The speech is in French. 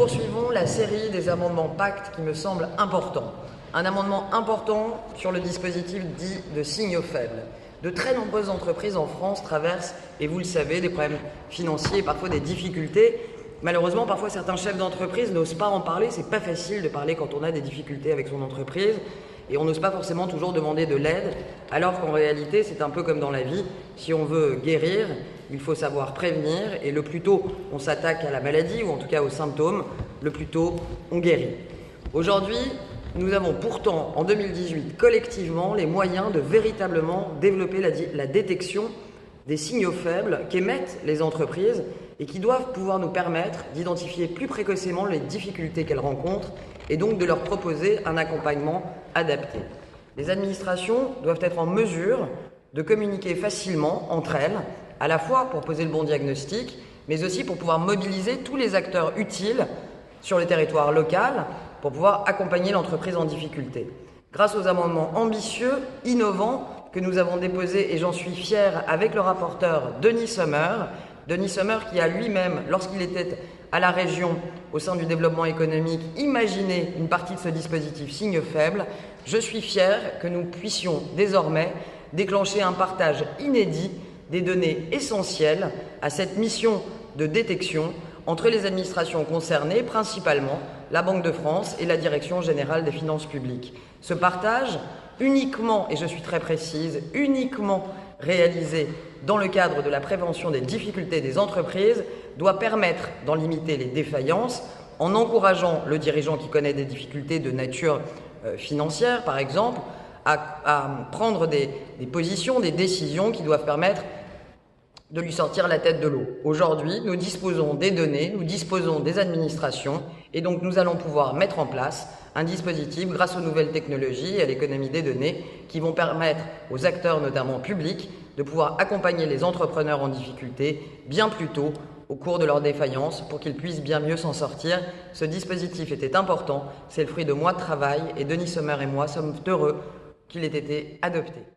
poursuivons la série des amendements pacte qui me semble important. Un amendement important sur le dispositif dit de signaux faibles. De très nombreuses entreprises en France traversent, et vous le savez, des problèmes financiers et parfois des difficultés. Malheureusement, parfois certains chefs d'entreprise n'osent pas en parler. C'est pas facile de parler quand on a des difficultés avec son entreprise. Et on n'ose pas forcément toujours demander de l'aide, alors qu'en réalité, c'est un peu comme dans la vie. Si on veut guérir, il faut savoir prévenir, et le plus tôt on s'attaque à la maladie, ou en tout cas aux symptômes, le plus tôt on guérit. Aujourd'hui, nous avons pourtant, en 2018, collectivement, les moyens de véritablement développer la détection des signaux faibles qu'émettent les entreprises et qui doivent pouvoir nous permettre d'identifier plus précocement les difficultés qu'elles rencontrent et donc de leur proposer un accompagnement adapté. Les administrations doivent être en mesure de communiquer facilement entre elles, à la fois pour poser le bon diagnostic, mais aussi pour pouvoir mobiliser tous les acteurs utiles sur le territoire local pour pouvoir accompagner l'entreprise en difficulté. Grâce aux amendements ambitieux, innovants, que nous avons déposés, et j'en suis fier, avec le rapporteur Denis Sommer qui a lui-même, lorsqu'il était à la région, au sein du développement économique, imaginé une partie de ce dispositif signe faible, je suis fier que nous puissions désormais déclencher un partage inédit des données essentielles à cette mission de détection entre les administrations concernées, principalement la Banque de France et la Direction générale des finances publiques. Ce partage, uniquement, et je suis très précise, uniquement réalisé dans le cadre de la prévention des difficultés des entreprises, doit permettre d'en limiter les défaillances en encourageant le dirigeant qui connaît des difficultés de nature financière, par exemple, à prendre des positions, des décisions qui doivent permettre de lui sortir la tête de l'eau. Aujourd'hui, nous disposons des données, nous disposons des administrations, et donc nous allons pouvoir mettre en place un dispositif grâce aux nouvelles technologies et à l'économie des données qui vont permettre aux acteurs, notamment publics, de pouvoir accompagner les entrepreneurs en difficulté bien plus tôt au cours de leur défaillance pour qu'ils puissent bien mieux s'en sortir. Ce dispositif était important, c'est le fruit de mois de travail et Denis Sommer et moi sommes heureux qu'il ait été adopté.